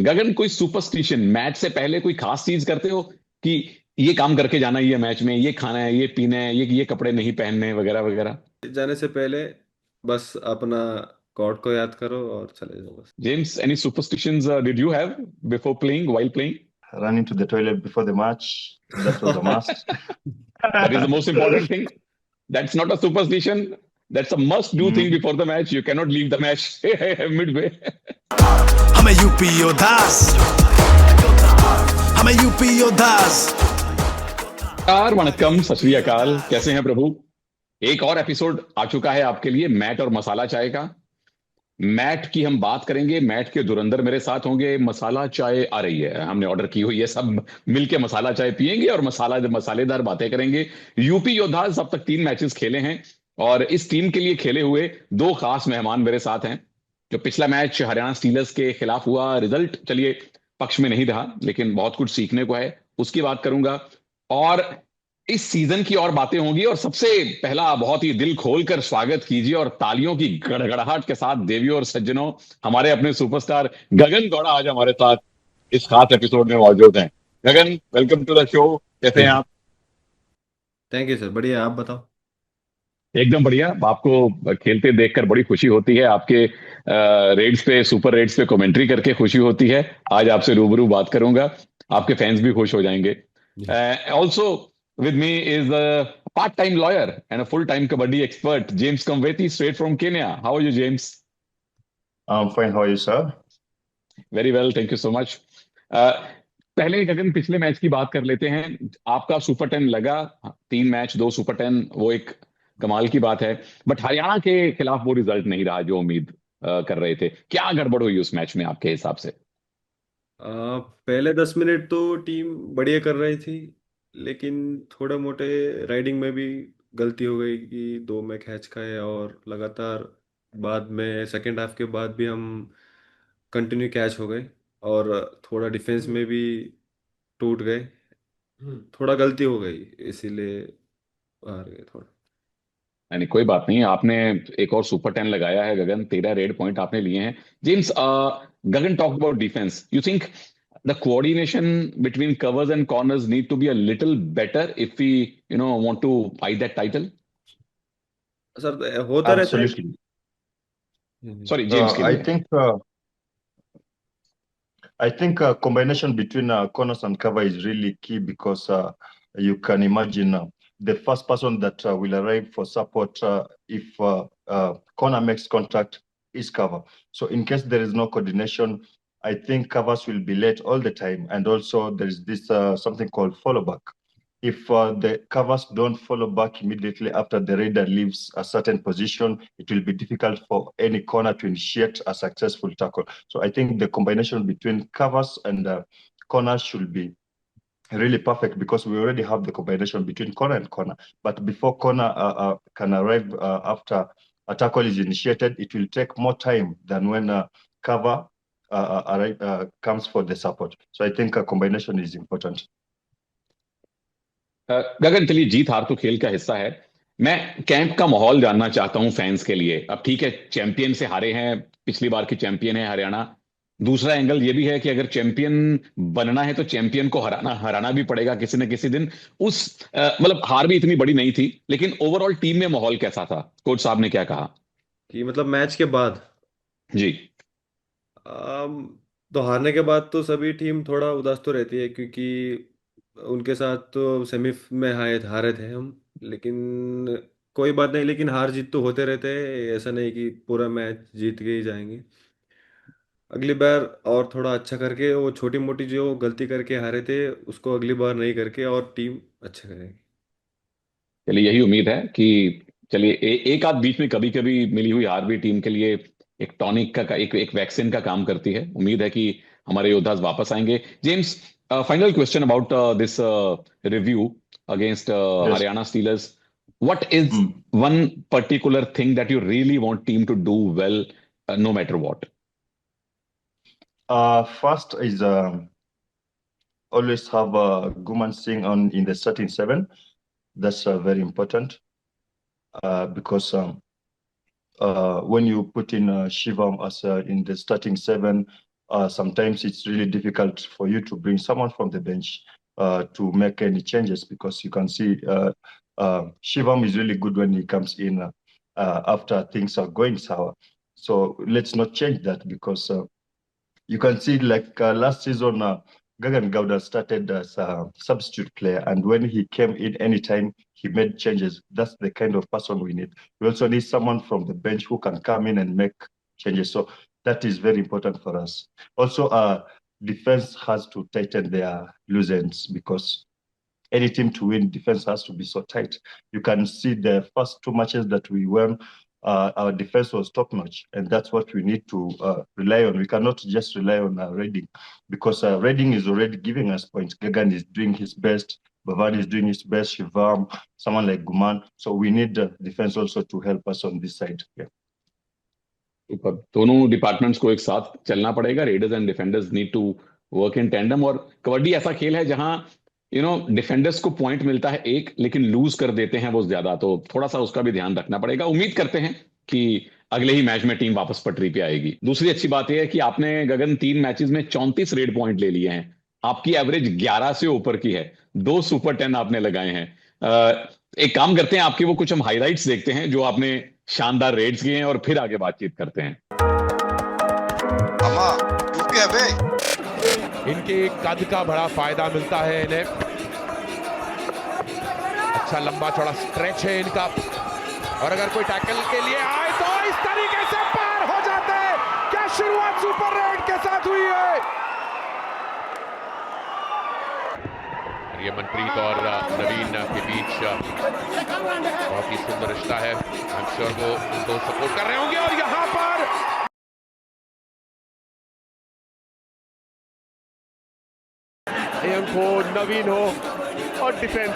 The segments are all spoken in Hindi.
गगन, कोई सुपरस्टिशन मैच से पहले कोई खास चीज करते हो कि ये काम करके जाना ही है मैच में, ये खाना है, ये पीना है, ये कपड़े नहीं पहनने, वगैरह वगैरह? जाने से पहले बस अपना गॉड को याद करो और चले जाओ बस। James, any superstitions did you have before playing, while playing? Running to the toilet before the match, that was a must. That is the most important thing. That's not a superstition. That's a must do thing Mm. before the match. You cannot leave the match midway. हमें यूपी योद्धास, हमें यूपी योद्धास। यार वणक्कम, सत श्री अकाल, कैसे हैं प्रभु? एक और एपिसोड आ चुका है आपके लिए मैट और मसाला चाय का। मैट की हम बात करेंगे, मैट के धुरंधर मेरे साथ होंगे। मसाला चाय आ रही है, हमने ऑर्डर की हुई है, सब मिलके मसाला चाय पियेंगे और मसालेदार बातें करेंगे। यूपी योद्धास अब तक 3 मैचेस खेले हैं और इस टीम के लिए खेले हुए 2 खास मेहमान मेरे साथ हैं। जो पिछला मैच हरियाणा स्टीलर्स के खिलाफ हुआ, रिजल्ट चलिए पक्ष में नहीं रहा, लेकिन बहुत कुछ सीखने को है, उसकी बात करूंगा। और इस सीजन की और बातें होंगी। और सबसे पहला बहुत ही दिल खोलकर स्वागत कीजिए और तालियों की गड़गड़ाहट के साथ देवियों और सज्जनों, हमारे अपने सुपरस्टार गगन गौड़ा आज हमारे साथ इस खास एपिसोड में मौजूद हैं। गगन, वेलकम टू द शो। कैसे हैं आप? थैंक यू सर, बढ़िया। आप बताओ। एकदम बढ़िया। आपको खेलते देखकर बड़ी खुशी होती है, आपके रेड्स पे, सुपर रेड्स पे कमेंट्री करके खुशी होती है। आज आपसे रूबरू बात करूंगा, आपके फैंस भी खुश हो जाएंगे। जी। Also with me is a part-time lawyer and a full-time kabaddi expert, James Kamveti, straight from Kenya. How are you, James? I'm fine. How are you, sir? Very well, thank you so much. Uh, पहले गगन पिछले मैच की बात कर लेते हैं। आपका सुपर 10 लगा, 3 मैच 2 सुपर 10, वो एक कमाल की बात है। बट हरियाणा के खिलाफ वो रिजल्ट नहीं रहा जो उम्मीद कर रहे थे। क्या गड़बड़ हुई उस मैच में आपके हिसाब से? पहले 10 मिनट तो टीम बढ़िया कर रही थी, लेकिन थोड़े मोटे राइडिंग में भी गलती हो गई कि दो में कैच खाए, और लगातार बाद में सेकेंड हाफ के बाद भी हम कंटिन्यू कैच हो गए, और थोड़ा डिफेंस में भी टूट गए। थोड़ा गलती हो गई, इसीलिए हार गए थोड़ा। यानी कोई बात नहीं, आपने एक और सुपर 10 लगाया है गगन, 13 रेड पॉइंट आपने लिए हैं। James, Gagan talk about defence. You think the coordination between covers and corners need to be a little better if we want to fight that title? Sir होता रहता है कि Absolutely. Sorry, James के I लिए। think combination between corners and cover is really key because you can imagine the first person that will arrive for support if corner makes contact is cover. So in case there is no coordination, I think covers will be late all the time, and also there is this something called follow back. If the covers don't follow back immediately after the raider leaves a certain position, it will be difficult for any corner to initiate a successful tackle. So I think the combination between covers and corners should be really perfect because we already have the combination between corner and corner. But before corner can arrive after a tackle is initiated, it will take more time than when cover comes for the support. So I think a combination is important. गगन, चलिए, जीत हार तो खेल का हिस्सा है। मैं कैंप का माहौल जानना चाहता हूं फैंस के लिए। अब ठीक है, चैंपियन से हारे हैं, पिछली बार की चैंपियन है हरियाणा। दूसरा एंगल ये भी है कि अगर चैंपियन बनना है तो चैंपियन को हराना हराना भी पड़ेगा किसी न किसी दिन। उस मतलब हार भी इतनी बड़ी नहीं थी, लेकिन ओवरऑल टीम में माहौल कैसा था? कोच साहब ने क्या कहा? कि मतलब मैच के बाद जी। तो हारने के बाद तो सभी टीम थोड़ा उदास तो रहती है, क्योंकि उनके साथ तो सेमी में हारे थे हम। लेकिन कोई बात नहीं, लेकिन हार जीत तो होते रहते हैं, ऐसा नहीं कि पूरा मैच जीत के ही जाएंगे। अगली बार और थोड़ा अच्छा करके, वो छोटी मोटी जो गलती करके हारे थे उसको अगली बार नहीं करके और टीम अच्छा करेगी। चलिए, यही उम्मीद है कि चलिए एक आध बीच में कभी कभी मिली हुई हार भी टीम के लिए एक टॉनिक का एक वैक्सीन का काम करती है। उम्मीद है कि हमारे योद्धा वापस आएंगे। James, final question about this review against Yes. Haryana Steelers. What is Mm. One particular thing that you really want team to do well, no matter what? First is always have Guman Singh on in the starting seven. That's very important because when you put in Shivam as in the starting seven, sometimes it's really difficult for you to bring someone from the bench to make any changes, because you can see Shivam is really good when he comes in after things are going sour. So let's not change that, because you can see like last season, Gagan Gowda started as a substitute player, and when he came in, anytime he made changes. That's the kind of person we need. We also need someone from the bench who can come in and make changes. So that is very important for us. Also, defense has to tighten their loose ends, because any team to win, defense has to be so tight. You can see the first two matches that we won, our defense was top notch, and that's what we need to rely on. We cannot just rely on Reading, because Reading is already giving us points. Gagan is doing his best, Bhavan is doing his best, Shivam, someone like Guman. So we need defense also to help us on this side. Yeah. ऊपर दोनों डिपार्टमेंट्स को एक साथ चलना पड़ेगा. Raiders and defenders need to work in tandem. और कबड्डी ऐसा खेल है जहां डिफेंडर्स को पॉइंट मिलता है एक, लेकिन लूज कर देते हैं वो ज्यादा. तो थोड़ा सा उसका भी ध्यान रखना पड़ेगा. उम्मीद करते हैं कि अगले ही मैच में टीम वापस पटरी पे आएगी. दूसरी अच्छी बात यह है कि आपने गगन 3 मैचेस में 34 रेड पॉइंट ले लिए हैं. आपकी एवरेज 11 से ऊपर की है. 2 सुपर 10 आपने लगाए हैं. एक काम करते हैं, आपके वो कुछ हम हाइलाइट्स देखते हैं जो आपने शानदार रेड्स किए हैं, और फिर आगे बातचीत करते हैं. इनके कद का बड़ा फायदा मिलता है इन्हें. अच्छा लंबा चौड़ा स्ट्रेच है इनका, और अगर कोई टैकल के लिए आए तो इस तरीके से पार हो जाते हैं. क्या शुरुआत सुपर रेड के साथ हुई है. ये मनप्रीत और नवीन के बीच बहुत ही सुंदर रिश्ता है. आई एम श्योर वो उनको सपोर्ट कर रहे होंगे. और यहां पर एम हो, नवीन हो और डिफेंस,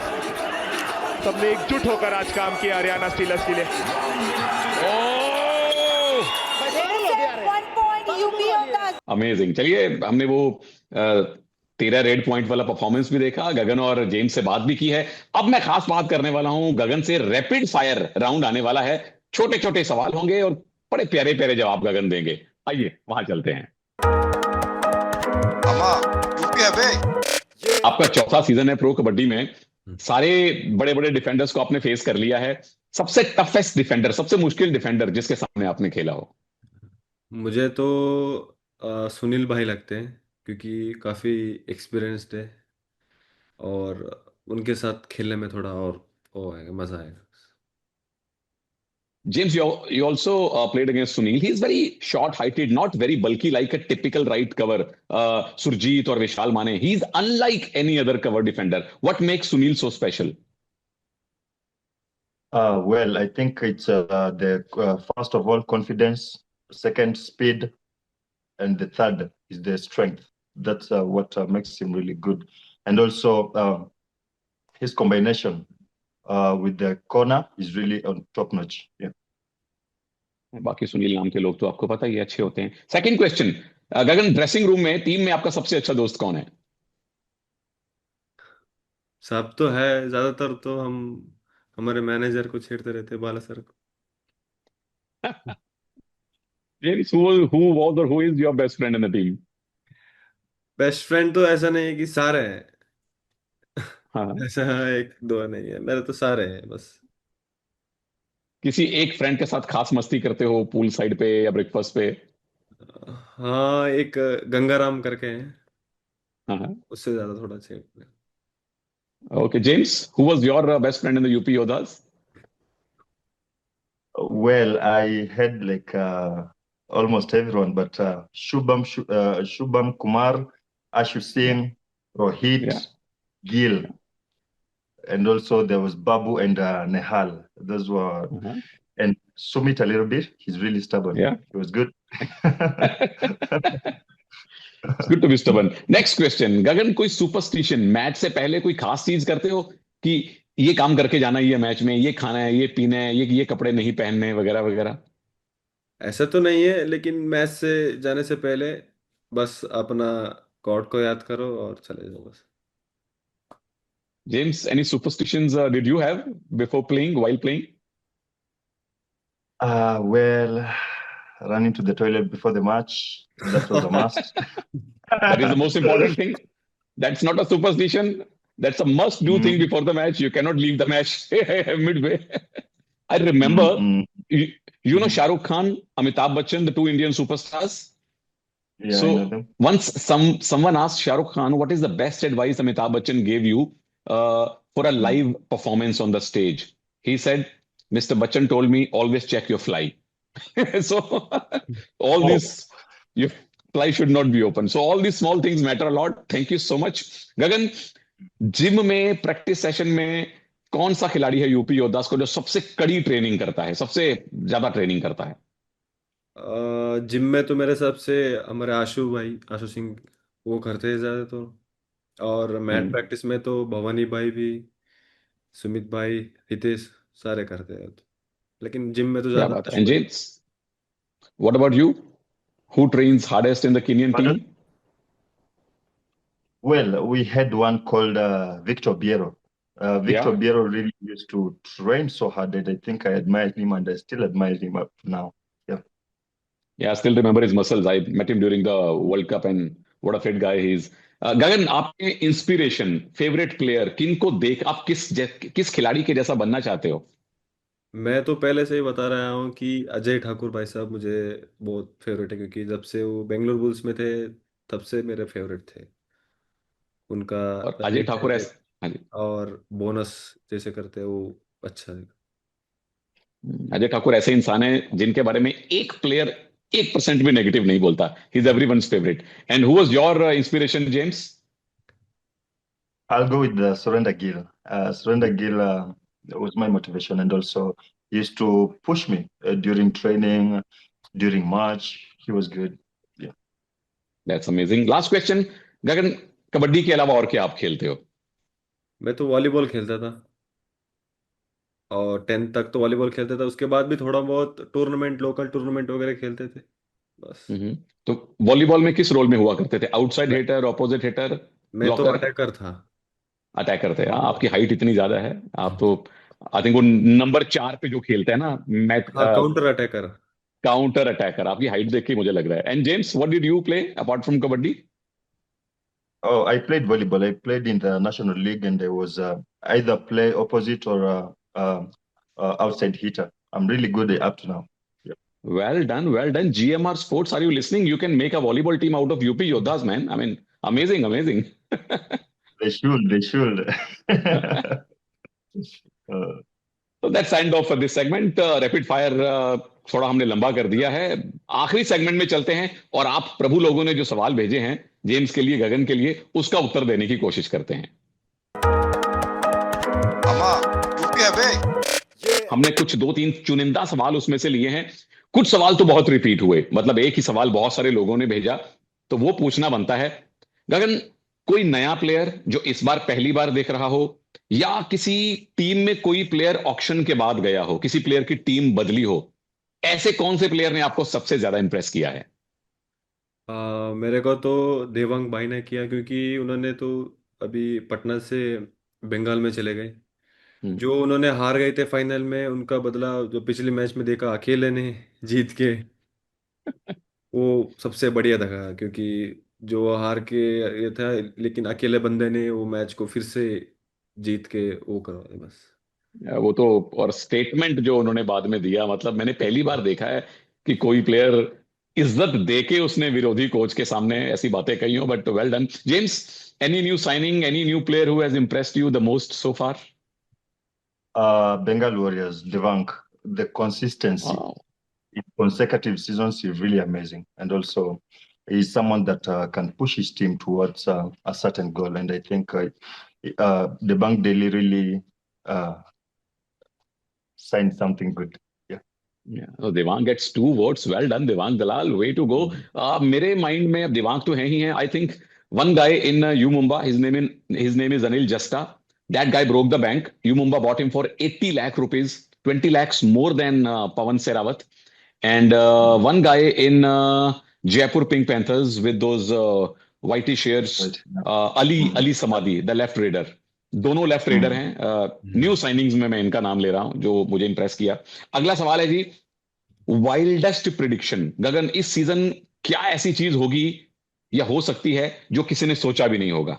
सबने एकजुट होकर आज काम किया हरियाणा स्टीलर्स के लिए. अमेजिंग. चलिए, हमने वो 13 रेड पॉइंट वाला परफॉर्मेंस भी देखा, गगन और जेम्स से बात भी की है. अब मैं खास बात करने वाला हूं. गगन से रैपिड फायर राउंड आने वाला है. छोटे छोटे सवाल होंगे और बड़े प्यारे प्यारे जवाब गगन देंगे. आइए वहां चलते हैं. आपका चौथा सीजन है प्रो कबड्डी में. सारे बड़े बड़े डिफेंडर्स को आपने फेस कर लिया है. सबसे टफेस्ट डिफेंडर, सबसे मुश्किल डिफेंडर जिसके सामने आपने खेला हो? मुझे तो सुनील भाई लगते हैं, क्योंकि काफ़ी एक्सपीरियंस्ड है, और उनके साथ खेलने में थोड़ा और वो आएगा, मज़ा आएगा. James, you also played against Sunil. He is very short-heighted, not very bulky like a typical right cover. Surjit or Vishal Mane. He is unlike any other cover defender. What makes Sunil so special? Well, I think it's first of all, confidence. Second, speed. And the third is the strength. That's what makes him really good. And also his combination with the corner is really on top notch. Yeah. बाकी सुनील नाम के लोग तो आपको पता ही अच्छे होते हैं. सेकंड क्वेश्चन, गगन, ड्रेसिंग रूम में टीम में आपका सबसे अच्छा दोस्त कौन है? सब तो है, ज्यादातर तो हम हमारे मैनेजर को छेड़ते रहते, बाला सर को. James, who was or who is your best friend in the team? Best friend तो ऐसा नहीं है कि सारे हैं. हाँ. ऐसा एक दो नहीं है, मेरे तो सारे हैं बस. किसी एक फ्रेंड के साथ खास मस्ती करते हो पूल साइड पे या ब्रेकफास्ट पे? हाँ, एक गंगाराम करके हैं, हाँ. उससे ज्यादा थोड़ा छेड़ते हैं. Okay, James, who was your best friend in the UP Yodhas? Well, I had like almost everyone, but Shubham Kumar, Ashu Singh, Rohit, Yeah. Gil, and also there was Babu and Nehal. Those were, Uh-huh. and Sumit a little bit. He's really stubborn. Yeah. He was good. It's good to be stubborn. Next question, गगन, कोई सुपरस्टिशन, मैच से पहले कोई खास चीज करते हो कि ये काम करके जाना है, ये मैच में ये खाना है, ये पीना है, ये कपड़े नहीं पहनने, वगैरह वगैरह? ऐसा तो नहीं है, लेकिन मैच से जाने से पहले बस अपना गॉड को याद करो और चले जाओ बस. James, any superstitions did you have before playing, while playing? Well, running to the toilet before the match. That was a must. That is the most important thing. That's not a superstition. That's a must-do thing before the match. You cannot leave the match midway. I remember, you know Shah Rukh Khan, Amitabh Bachchan, the two Indian superstars. Yeah, I So know them. once someone asked Shah Rukh Khan, what is the best advice Amitabh Bachchan gave you for a live performance on the stage? He said, Mr. Bachchan told me, always check your fly. So all this, your fly should not be open. So all these small things matter a lot. Thank you so much. Gagan, gym में प्रैक्टिस सेशन में कौन सा खिलाड़ी है यूपी योद्धास को जो सबसे कड़ी ट्रेनिंग करता है, सबसे ज्यादा ट्रेनिंग करता है? जिम में तो मेरे हिसाब से हमारे आशु सिंह वो करते हैं ज़्यादा तो। और मैट प्रैक्टिस में तो भवानी भाई भी, सुमित भाई, हितेश सारे करते हैं। लेकिन जिम में तो क्या ज़्यादा बात है. आशु And भाई। James, what about you? Who trains hardest in the Kenyan Pardon? team? Well, we had one called Victor Biero. Victor Yeah. Biero really used to train so hard that I think I admired him, and I still admire him up now. Yeah, I still remember his muscles. I met him during the World Cup, and what a fit guy he is. गगन, आपके इंस्पिरेशन, फेवरेट प्लेयर किन को देख आप किस खिलाड़ी के जैसा बनना चाहते हो? मैं तो पहले से ही बता रहा हूँ कि अजय ठाकुर भाई साहब मुझे बहुत फेवरेट है, क्योंकि जब से वो बेंगलोर बुल्स में थे तब से मेरे फेवरेट थे। उनका और अजय रनिंग ठाकुर एटैक हाँ जी. और बोनस जैसे करते हैं वो अच्छा है। अजय ठाकुर ऐसे इंसान है जिनके बारे में एक प्लेयर 1% भी नेगेटिव नहीं बोलता. He is everyone's favourite. And who was your inspiration, James? I'll go with Surrender Gill. Surrender Gill was my motivation, and also he used to push me during training, during match. He was good. That's amazing. Last question, Gagan, kabaddi के अलावा और क्या आप खेलते हो? मैं तो वॉलीबॉल खेलता था और 10th तक तो वॉलीबॉल खेलता था। उसके बाद भी थोड़ा बहुत टूर्नामेंट, लोकल टूर्नामेंट वगैरह खेलते थे बस। तो वॉलीबॉल में किस रोल में हुआ करते थे? आउटसाइड मैं हिटर, ऑपोजिट हिटर, मैं तो ब्लॉकर? अटैकर था। अटैकर थे. आपकी हाइट इतनी ज्यादा है, आप तो आई थिंक वो नंबर 4 पे जो खेलते हैं ना, मैट हाँ, काउंटर अटैकर। Counter attacker. आपकी हाइट देख के मुझे लग रहा है. And James, what did you play apart from kabaddi? Oh, I played volleyball. I played in the National League, and I was either play opposite or outside hitter. I'm really good up to now. Well done, well done. GMR Sports, are you listening? You can make a volleyball team out of UP Yodhas, man. I mean, amazing, amazing. They should. So that's end off for this segment. Rapid fire थोड़ा हमने लंबा कर दिया है. आखिरी सेगमेंट में चलते हैं और आप प्रभु लोगों ने जो सवाल भेजे हैं जेम्स के लिए, गगन के लिए, उसका उत्तर देने की कोशिश करते हैं. हमने कुछ 2-3 चुनिंदा सवाल उसमें से लिए हैं. कुछ सवाल तो बहुत रिपीट हुए, मतलब एक ही सवाल बहुत सारे लोगों ने भेजा, तो वो पूछना बनता है. गगन, कोई नया प्लेयर जो इस बार पहली बार देख रहा हो, या किसी टीम में कोई प्लेयर ऑक्शन के बाद गया हो, किसी प्लेयर की टीम बदली हो, ऐसे कौन से प्लेयर ने आपको सबसे ज्यादा इंप्रेस किया है? मेरे को तो देवांग भाई ने किया, क्योंकि उन्होंने तो अभी पटना से बंगाल में चले गए। जो उन्होंने हार गए थे फाइनल में, उनका बदला जो पिछले मैच में देखा अकेले ने जीत के, वो सबसे बढ़िया था। क्योंकि जो हार के ये था, लेकिन अकेले बंदे ने वो मैच को फिर से जीत के वो करवाया बस। वो तो, और स्टेटमेंट जो उन्होंने बाद में दिया, मतलब मैंने पहली बार देखा है कि कोई प्लेयर इज्जत देके उसने विरोधी कोच के सामने ऐसी बातें कही हो. But well done. James, any new signing, any new player who has impressed you the most so far? Bengal Warriors, Devang, the consistency in consecutive seasons is really amazing, and also he's someone that can push his team towards a certain goal, and I think Devang Delhi really signed something good. Yeah, so Devang gets 2 votes. Well done, Devang Dalal. Way to go. मेरे माइंड में अब देवांग तो है ही है. I think one guy in U Mumbai, his name is Anil Jasta. That guy broke the bank. U Mumbai bought him for 80 lakh rupees, 20 lakhs more than Pawan Sehrawat. And one guy in Jaipur Pink Panthers with those whitey shirts, Ali Samadhi, the left raider. दोनों लेफ्ट रेडर हैं. न्यू साइनिंग्स में मैं इनका नाम ले रहा हूं जो मुझे इंप्रेस किया. अगला सवाल है जी, वाइल्डेस्ट प्रिडिक्शन गगन, इस सीजन क्या ऐसी चीज होगी या हो सकती है जो किसी ने सोचा भी नहीं होगा?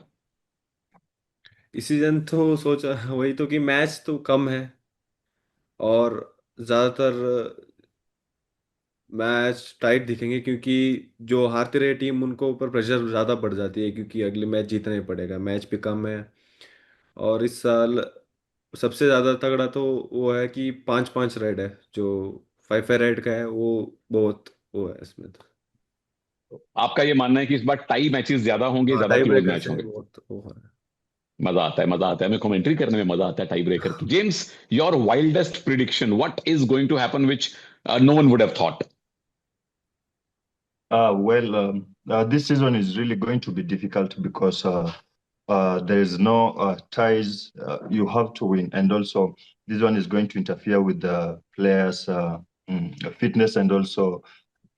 इस सीजन तो सोचा वही तो कि मैच तो कम है और ज्यादातर मैच टाइट दिखेंगे, क्योंकि जो हारती रहे टीम उनको ऊपर प्रेशर ज्यादा बढ़ जाती है, क्योंकि अगले मैच जीतना ही पड़ेगा, मैच भी कम है। और इस साल सबसे ज्यादा तगड़ा तो वो है कि 5-5 रेड है, जो 5-5 रेड का है वो बहुत वो है इसमें तो। आपका ये मानना है कि इस बार टाई मैचेस ज्यादा होंगे, हाँ, ज्यादा टाई क्लोज ब्रेकर मैच से होंगे? बहुत वो है। मजा आता है, मजा आता है, हमें कमेंट्री करने में मजा आता है टाई ब्रेकर की। James, your wildest prediction, what is going to happen which no one would have thought? This season is really going to be difficult because there is no ties. You have to win, and also this one is going to interfere with the players' fitness and also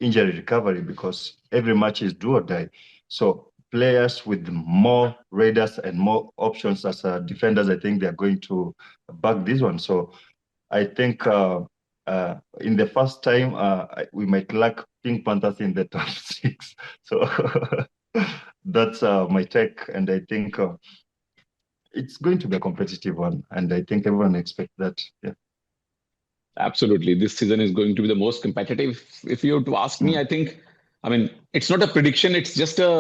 injury recovery, because every match is do or die. So players with more raiders and more options as defenders, I think they are going to back this one. So I think in the first time we might lack Pink Panthers in the top 6. So that's my take, and I think it's going to be a competitive one, and I think everyone expects that. Yeah. Absolutely. This season is going to be the most competitive. If you were to ask me, I mean, it's not a prediction. It's just a,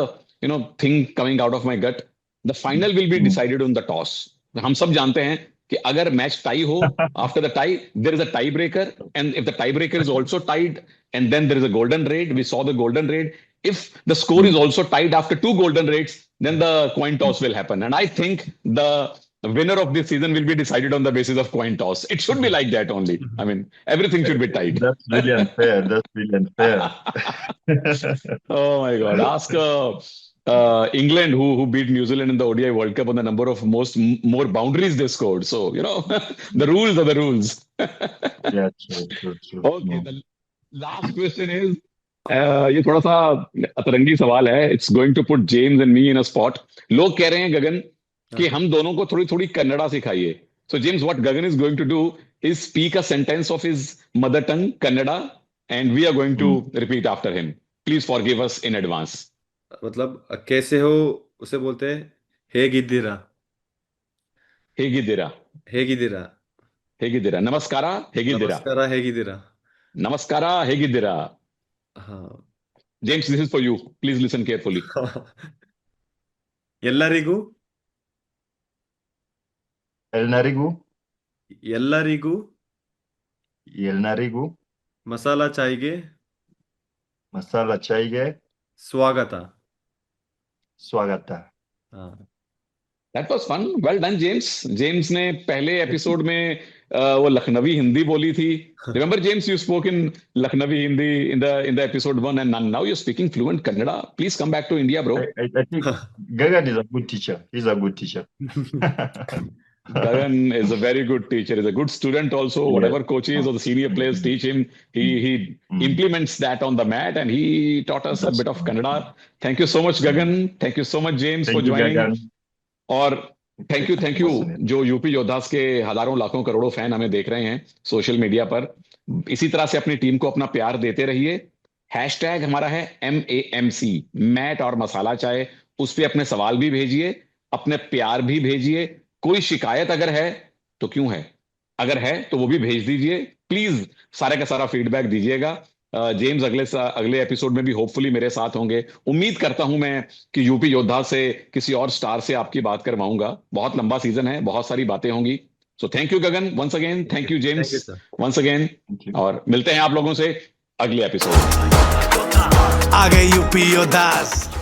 thing coming out of my gut. The final will be decided on the toss. हम सब जानते हैं कि अगर मैच टाई हो, after the tie, there is a tiebreaker. And if the tiebreaker is also tied, and then there is a golden raid, we saw the golden raid. If the score is also tied after 2 golden raids, then the coin toss will happen. And I think the winner of this season will be decided on the basis of coin toss. It should be like that only. I mean, everything should be tied. That's really unfair. That's really unfair. Oh my God. Ask England, who beat New Zealand in the ODI World Cup, on the number of more boundaries they scored. So, the rules are the rules. Yeah, true. Okay, the last question is, ये थोड़ा सा अतरंगी सवाल है. It's going to put James and me in a spot. लोग कह रहे हैं गगन कि हम दोनों को थोड़ी थोड़ी कन्नड़ा सिखाइए. So James, what Gagan is going to do is speak a sentence of his mother tongue, Kannada, and we are going to repeat after him. Please forgive us in advance. मतलब कैसे हो उसे बोलते हैं ಹೇಗಿದ್ದೀರಾ. ಹೇಗಿದ್ದೀರಾ? ಹೇಗಿದ್ದೀರಾ. ಹೇಗಿದ್ದೀರಾ? ನಮಸ್ಕಾರ, ಹೇಗಿದ್ದೀರಾ? ನಮಸ್ಕಾರ, ಹೇಗಿದ್ದೀರಾ. ನಮಸ್ಕಾರ, ಹೇಗಿದ್ದೀರಾ? हाँ. James, this is for you. Please listen carefully. ಎಲ್ಲರಿಗೂ Elnarigu, ಎಲ್ಲರಿಗೂ Elnarigu, ಮಸಾಲಾ ಚಾಯ್ಗೆ Masala Chaige, ಸ್ವಾಗತ. Swagata. हाँ. That was fun. Well done, James. James ने पहले एपिसोड में वो लखनवी हिंदी बोली थी. Remember, James, you spoke in Lucknowi Hindi in the episode 1, and now you're speaking fluent Kannada. Please come back to India, bro. I think Gagan is a good teacher. He's a good teacher. Gagan is a very good teacher. He's a good student also. Yeah. Whatever coaches or the senior players teach him, he implements that on the mat, and he taught us a bit of Kannada. Thank you so much, Gagan. Thank you so much, James, for Thank you, joining. Gagan. और थैंक यू जो यूपी योद्धास के हजारों लाखों करोड़ों फैन हमें देख रहे हैं सोशल मीडिया पर. इसी तरह से अपनी टीम को अपना प्यार देते रहिए. हैशटैग हमारा है MAMC, मैट और मसाला चाय. उस पे अपने सवाल भी भेजिए, अपने प्यार भी भेजिए. कोई शिकायत अगर है तो क्यों है, अगर है तो वो भी भेज दीजिए. प्लीज सारे का सारा फीडबैक दीजिएगा. जेम्स अगले एपिसोड में भी होपफुली मेरे साथ होंगे. उम्मीद करता हूं मैं कि यूपी योद्धा से किसी और स्टार से आपकी बात करवाऊंगा. बहुत लंबा सीजन है, बहुत सारी बातें होंगी. So thank you Gagan once again. Thank you James once again. और मिलते हैं आप लोगों से अगले एपिसोड. आ गए यूपी योद्धास.